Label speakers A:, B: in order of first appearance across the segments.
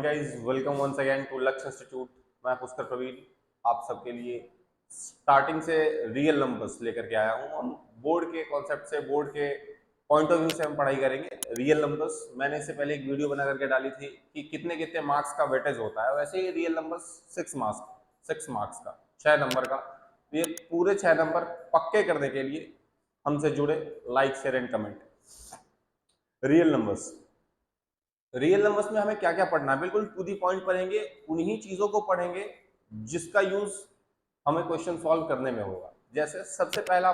A: Guys, welcome once again to Lakshya institute. मैं पुष्कर प्रवीण आप सबके लिए स्टार्टिंग से रियल नंबर्स लेकर के आया हूँ। हम बोर्ड के कॉन्सेप्ट से, बोर्ड के पॉइंट ऑफ व्यू से हम पढ़ाई करेंगे रियल नंबर्स। मैंने इससे पहले एक वीडियो बना करके डाली थी कि कितने कितने मार्क्स का वेटेज होता है। वैसे ही रियल नंबर्स 6 मार्क्स का, 6 नंबर का। ये पूरे 6 नंबर पक्के करने के लिए हमसे जुड़े, like share and comment. Real numbers में हमें क्या क्या पढ़ना है, बिल्कुल टू दी पॉइंट पढ़ेंगे। उन्हीं चीजों को पढ़ेंगे जिसका यूज हमें क्वेश्चन सॉल्व करने में होगा। जैसे सबसे पहला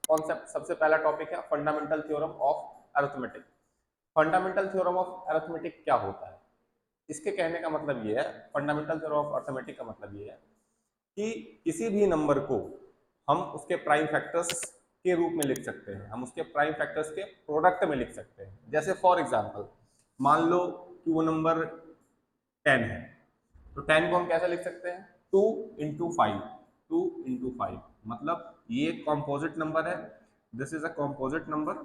A: कॉन्सेप्ट, सबसे पहला टॉपिक है fundamental theorem of arithmetic. Fundamental theorem of arithmetic क्या होता है? इसके कहने का मतलब ये है, फंडामेंटल थ्योरम ऑफ अरिथमेटिक का मतलब ये है कि किसी भी नंबर को हम उसके प्राइम फैक्टर्स के रूप में लिख सकते हैं, हम उसके प्राइम फैक्टर्स के प्रोडक्ट में लिख सकते हैं। जैसे फॉर एग्जांपल मान लो कि वो नंबर 10 है, तो 10 को हम कैसे लिख सकते हैं? 2 इंटू 5, 2 इंटू 5, मतलब ये कॉम्पोजिट नंबर है, this is a composite number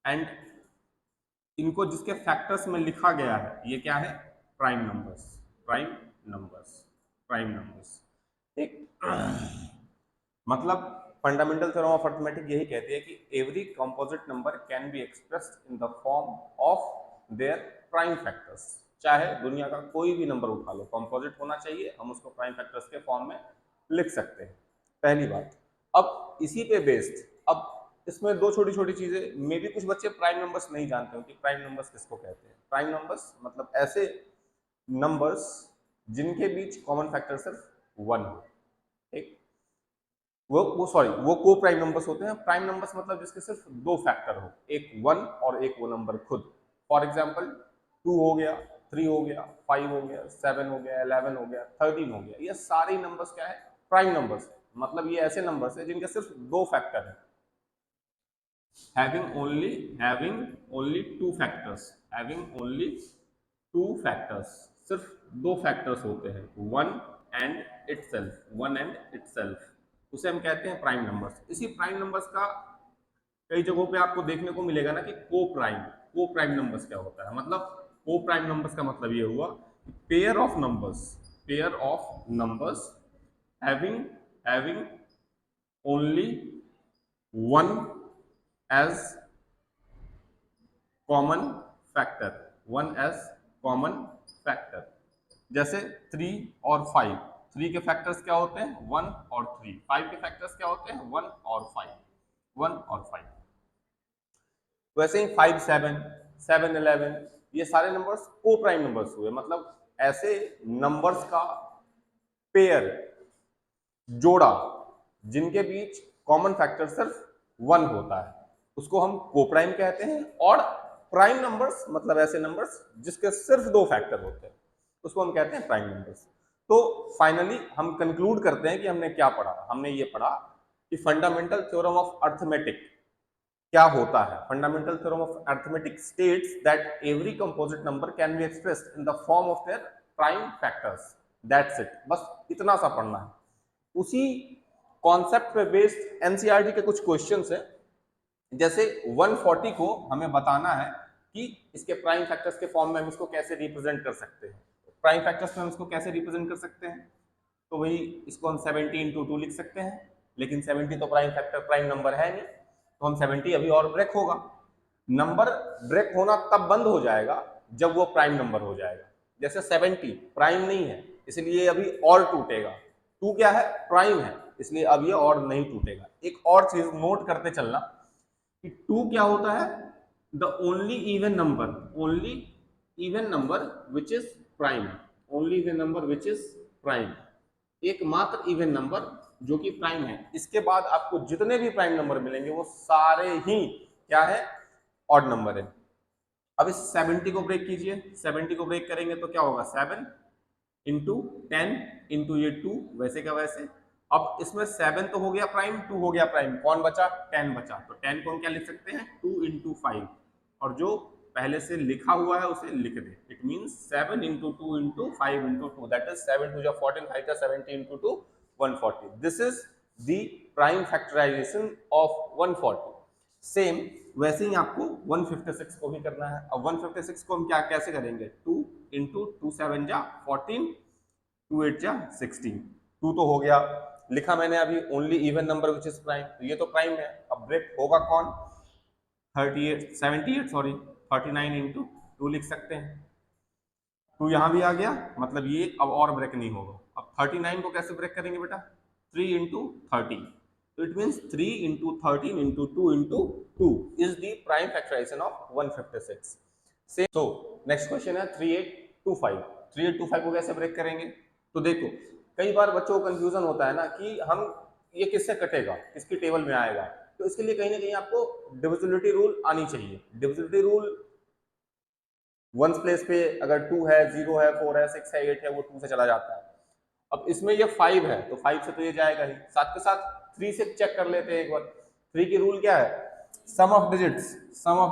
A: and इनको जिसके फैक्टर्स में लिखा गया है ये क्या है? Prime numbers, prime numbers, prime numbers. ठीक। मतलब फंडामेंटल थ्योरम ऑफ अरिथमेटिक यही कहती है कि every composite number can be expressed in the form of their prime factors. चाहे दुनिया का कोई भी नंबर उठा लो, कंपोजिट होना चाहिए, हम उसको प्राइम फैक्टर्स के फॉर्म में लिख सकते हैं। पहली बात। अब इसी पे बेस्ड, अब इसमें दो छोटी छोटी चीजें, मे भी कुछ बच्चे प्राइम नंबर्स नहीं जानते हो कि प्राइम नंबर्स किसको कहते हैं। प्राइम नंबर्स मतलब ऐसे नंबर्स जिनके बीच कॉमन फैक्टर सिर्फ 1 हो। ठीक। वो को प्राइम नंबर्स होते हैं। प्राइम नंबर्स मतलब जिसके सिर्फ 2 फैक्टर हो, एक 1 और एक वो नंबर खुद। फॉर एग्जांपल 2 हो गया, 3 हो गया, 5 हो गया, 7 हो गया, 11 हो गया, 13 हो गया। ये सारे नंबर्स क्या है? Prime numbers. मतलब ये ऐसे नंबर्स है जिनके सिर्फ 2 फैक्टर है, having only 2 factors, सिर्फ 2 फैक्टर्स होते हैं, 1 एंड इटसेल्फ, उसे हम कहते हैं प्राइम नंबर्स। इसी प्राइम नंबर्स का कई जगहों पे आपको देखने को मिलेगा ना कि को प्राइम नंबर्स क्या होता है। मतलब को प्राइम नंबर्स का मतलब ये हुआ pair of numbers having having only one as common factor, one as common factor. जैसे 3 और 5, 3 के फैक्टर्स क्या होते हैं? 1 और 3। 5 के फैक्टर्स क्या होते हैं? 1 और 5, 1 और 5। वैसे ही 5 7, 7 11, ये सारे नंबर्स को प्राइम नंबर्स हुए। मतलब ऐसे नंबर्स का पेयर, जोड़ा, जिनके बीच कॉमन फैक्टर सिर्फ 1 होता है, उसको हम को प्राइम कहते हैं। और प्राइम नंबर्स मतलब ऐसे नंबर्स जिसके सिर्फ 2 फैक्टर होते हैं, उसको हम कहते हैं प्राइम नंबर्स। तो फाइनली हम कंक्लूड करते हैं कि हमने क्या पढ़ा। हमने ये पढ़ा कि फंडामेंटल थ्योरम ऑफ अरिथमेटिक क्या होता है। Fundamental theorem of arithmetic states that every composite number can be expressed in the form of their prime factors. That's it, बस इतना सा पढ़ना है। उसी कॉन्सेप्ट पे बेस्ड एनसीईआरटी के कुछ क्वेश्चंस हैं। जैसे 140 को हमें बताना है कि इसके प्राइम फैक्टर्स के फॉर्म में हम इसको कैसे रिप्रेजेंट कर सकते हैं। प्राइम फैक्टर्स में हम इसको कैसे रिप्रेजेंट कर सकते हैं? तो वही, इसको हम 70 इंटू 2 लिख सकते हैं, लेकिन 70 तो प्राइम फैक्टर, प्राइम नंबर है नहीं, तो हम 70 अभी और ब्रेक होगा। नंबर ब्रेक होना तब बंद हो जाएगा जब वो प्राइम नंबर हो जाएगा। जैसे 70 प्राइम नहीं है, इसलिए अभी और टूटेगा। 2 क्या है? प्राइम है, इसलिए अब ये और नहीं टूटेगा। एक और चीज नोट करते चलना कि 2 क्या होता है? The only even number which is prime, only even number which is prime, एकमात्र इवन नंबर जो कि प्राइम है। इसके बाद आपको जितने भी प्राइम नंबर मिलेंगे वो सारे ही क्या है? ऑड नंबर है। अब इस 70 को ब्रेक कीजिए, 70 को ब्रेक करेंगे तो क्या होगा? 7 इंटू 10 इंटू ये 2, वैसे का वैसे। अब इसमें 7 तो हो गया प्राइम, 2 हो गया प्राइम, कौन बचा? 10 बचा। तो 10 को हम क्या लिख सकते हैं? 2 इंटू 5, और जो पहले से लिखा हुआ है उसे लिख दे। It means 7 into 2 into 5 into 2, that is 7 2 14, 5 70 into 2 140। This is the prime factorisation of 140। Same वैसे ही आपको 156 को भी करना है। अब 156 को हम क्या कैसे करेंगे, 2 इंटू 2 7 जा 14, 2 8 जा 16, 2 तो हो गया, लिखा मैंने अभी only even number which is prime, तो ये तो प्राइम है। अब ब्रेक होगा कौन, 78 सॉरी 39 इंटू 2 लिख सकते हैं, 2 यहाँ भी आ गया, मतलब ये अब और ब्रेक नहीं होगा। अब 39 को कैसे ब्रेक करेंगे बेटा, 3 इंटू 30, तो it means 3 into 13 into 2 into 2 is the prime factorisation of 156। Same, so next question है 3825। 3825 को कैसे ब्रेक करेंगे, तो देखो कई बार बच्चों को कंफ्यूजन होता है ना कि हम ये किससे कटेगा, किसकी टेबल में आएगा, तो इसके लिए कहीं ना कहीं आपको डिविजिबिलिटी रूल आनी चाहिए। डिविजिबिलिटी रूल वंस प्लेस पे अगर 2 है, 0 है, 4 है, 6 है, 8 है, वो 2 से चला जाता है। अब इसमें ये 5 है तो 5 से तो ये जाएगा ही, साथ के साथ 3 से चेक कर लेते हैं एक बार। 3 की रूल क्या है, सम ऑफ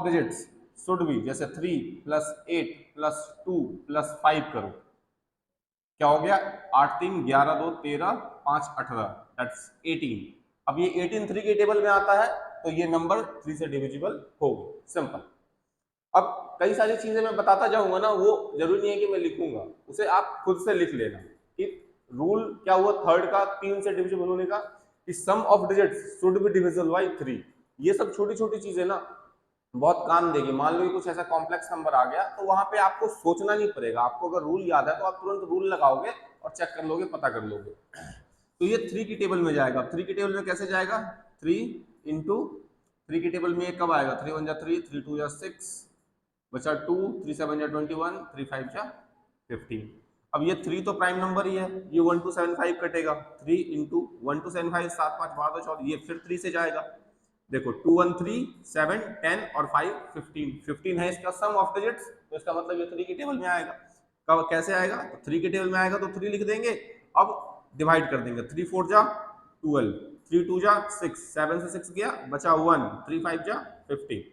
A: डिजिट्स शुड बी, जैसे 3 प्लस 8 प्लस 2 प्लस 5 करो, क्या हो गया, 8 3 11 2 13 5 18, दैट्स 18। अब ये 18 3 के टेबल में आता है तो ये नंबर 3 से डिविजिबल होगा, सिंपल। अब कई सारी चीजें मैं बताता जाऊंगा ना, वो जरूरी नहीं है कि मैं लिखूंगा, उसे आप खुद से लिख लेना कि रूल क्या हुआ थर्ड का 3 से डिविजिबल होने का, कि sum of digits should be divisible by 3। ये सब छोटी छोटी चीजें ना बहुत काम देगी। मान लो कि कुछ ऐसा कॉम्प्लेक्स नंबर आ गया तो वहां पे आपको सोचना नहीं पड़ेगा, आपको अगर रूल याद है तो आप तुरंत रूल लगाओगे और चेक कर लोगे, पता कर लोगे। तो ये 3 की टेबल में जाएगा। 3 की टेबल में कैसे जाएगा, 3 इंटू 3 की टेबल में ये कब आएगा, 3 1 जा 3, 3 2 जा 6, बचा 2, 3 7 जा 21, 3 5 जा 15। अब ये 3 तो प्राइम नंबर ही है, ये 1 2 7 5 कटेगा, 3 इंटू 1 2 7 5 7 5 12 14, ये फिर 3 से जाएगा। देखो 2 1 3 7 10 और 5 15, 15 है इसका सम ऑफ डिजिट्स, तो इसका मतलब ये 3 की टेबल में आएगा। कब कैसे आएगा, तो 3 की टेबल में आएगा तो 3 लिख देंगे, अब डिवाइड कर देंगे, 3 4 जा 12, 3 2 जा 6, 7 से 6 गया बचा 1, 3 5 जा 15।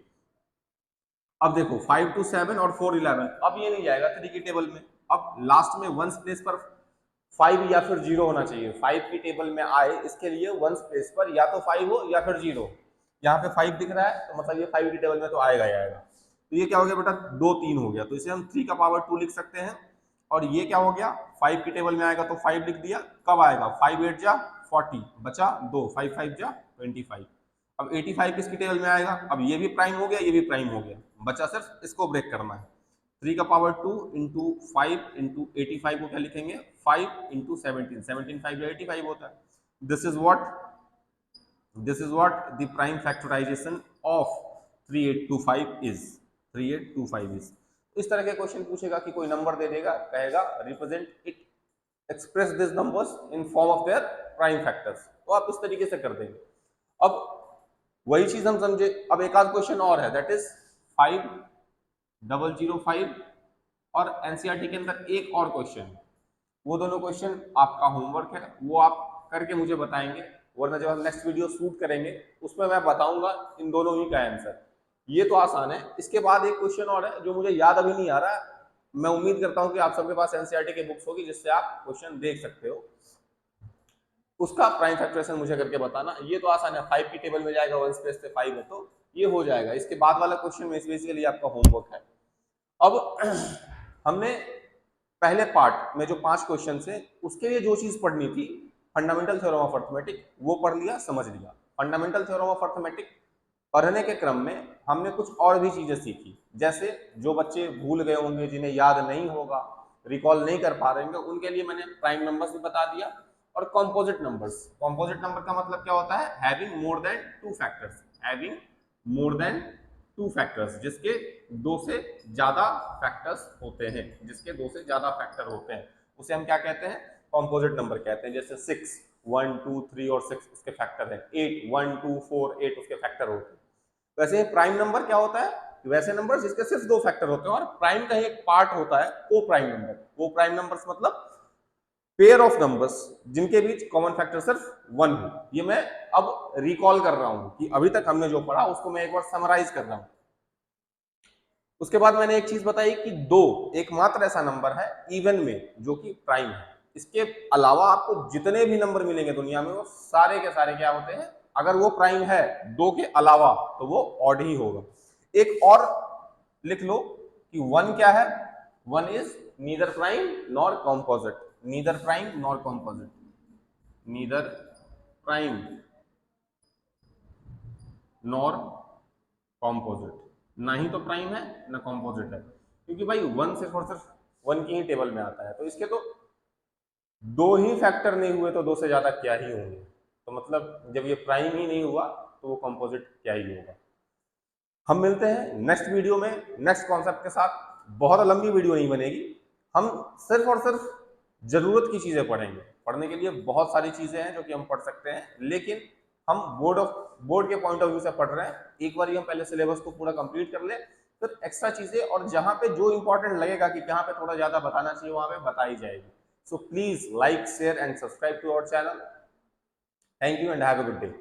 A: अब देखो 5 2 7 और 4 11, अब ये नहीं जाएगा 3 की टेबल में। अब लास्ट में वंस प्लेस पर 5 या फिर 0 होना चाहिए, 5 की टेबल में आए इसके लिए वंस प्लेस पर या तो 5 हो या फिर 0। यहाँ पे 5 दिख रहा है तो मतलब ये 5 की टेबल में तो आएगा ही आएगा। तो ये क्या हो गया बेटा, 2 3 हो गया, तो इसे हम 3 का पावर 2 लिख सकते हैं। और ये क्या हो गया, 5 की टेबल में आएगा तो 5 लिख दिया, कब आएगा, 5 8 जा 40, बचा 2, 5 5 जा 25। अब 85 किसकी टेबल में आएगा, अब ये भी प्राइम हो गया, ये भी प्राइम हो गया, बचा सिर्फ इसको ब्रेक करना है। 3 का पावर 2 इंटू 5 इंटू 85 को क्या लिखेंगे, 5 इंटू 17, 17 5 या 85 होता है। This is what the prime factorisation of 3825 is, 3825 is. इस तरह के क्वेश्चन पूछेगा कि कोई नंबर दे देगा, कहेगा represent it, express this numbers in form of their prime factors, तो आप इस तरीके से कर देंगे। अब वही चीज हम समझे, अब एक आध क्वेश्चन और है, दैट इज 5005 और एनसीईआरटी के अंदर एक और क्वेश्चन, वो दोनों क्वेश्चन आपका होमवर्क है, वो आप करके मुझे बताएंगे, वरना जब हम नेक्स्ट वीडियो शूट करेंगे उसमें मैं बताऊंगा इन दोनों ही का आंसर। ये तो आसान है। इसके बाद एक क्वेश्चन और है जो मुझे याद अभी नहीं आ रहा, मैं उम्मीद करता हूं कि आप सबके पास एनसीईआरटी की बुक्स होगी जिससे आप क्वेश्चन देख सकते हो, उसका प्राइम फैक्टराइजेशन मुझे करके बताना। ये तो आसान है, 5 की टेबल में जाएगा, वन स्पेस पे 5 है तो ये हो जाएगा। इसके बाद वाला क्वेश्चन में बेसिकली आपका होमवर्क है। अब हमने पहले पार्ट में जो 5 क्वेश्चन थे उसके लिए जो चीज पढ़नी थी, फंडामेंटल थ्योरम ऑफ अर्थमेटिक, वो पढ़ लिया, समझ लिया। फंडामेंटल थ्योरम ऑफ अर्थमेटिक पढ़ने के क्रम में हमने कुछ और भी चीजें सीखी, जैसे जो बच्चे भूल गए होंगे, जिन्हें याद नहीं होगा, रिकॉल नहीं कर पा रहे होंगे, उनके लिए मैंने प्राइम नंबर्स भी बता दिया और कॉम्पोजिट नंबर्स। कॉम्पोजिट नंबर का मतलब क्या होता है, having more than 2 factors, having more than 2 factors, जिसके 2 से ज्यादा फैक्टर्स होते हैं, जिसके 2 से ज्यादा फैक्टर होते हैं, उसे हम क्या कहते हैं, कॉम्पोजिट नंबर कहते हैं। जैसे 6 1 2 3 और 6 उसके फैक्टर हैं, 8 1 2 4 8 उसके फैक्टर होते हैं। वैसे प्राइम नंबर क्या होता है, वैसे नंबर जिसके सिर्फ 2 फैक्टर होते हैं, और प्राइम का एक पार्ट होता है को प्राइम नंबर। को प्राइम नंबर्स मतलब पेयर ऑफ नंबर्स जिनके बीच कॉमन फैक्टर सिर्फ 1 हो। ये मैं अब रिकॉल कर रहा हूं कि अभी तक हमने जो पढ़ा उसको मैं एक बार समराइज कर रहा हूं। उसके बाद मैंने एक चीज बताई कि 2 एकमात्र ऐसा नंबर है इवन में जो कि प्राइम है। इसके अलावा आपको जितने भी नंबर मिलेंगे दुनिया में वो सारे के सारे क्या होते हैं, अगर वो प्राइम है 2 के अलावा तो वो ऑड ही होगा। एक और लिख लो कि 1 क्या है, 1 is neither prime nor composite, neither prime nor composite, neither prime nor composite, ना ही तो प्राइम है ना कॉम्पोजिट है, क्योंकि भाई 1 सिर्फ और सिर्फ 1 की ही टेबल में आता है, तो इसके तो 2 ही फैक्टर नहीं हुए तो 2 से ज्यादा क्या ही होंगे, तो मतलब जब ये प्राइम ही नहीं हुआ तो वो कॉम्पोजिट क्या ही होगा। हम मिलते हैं नेक्स्ट वीडियो में नेक्स्ट कॉन्सेप्ट के साथ। बहुत लंबी वीडियो नहीं बनेगी, हम सिर्फ और सिर्फ जरूरत की चीजें पढ़ेंगे। पढ़ने के लिए बहुत सारी चीजें हैं जो कि हम पढ़ सकते हैं, लेकिन हम बोर्ड के पॉइंट ऑफ व्यू से पढ़ रहे हैं। एक बार हम पहले सिलेबस को पूरा कंप्लीट कर ले, फिर एक्स्ट्रा चीजें और जहां पे जो इंपॉर्टेंट लगेगा कि कहां पे थोड़ा ज्यादा बताना चाहिए वहां पे बताई जाएगी। So please like share and subscribe to our channel. Thank you and have a good day.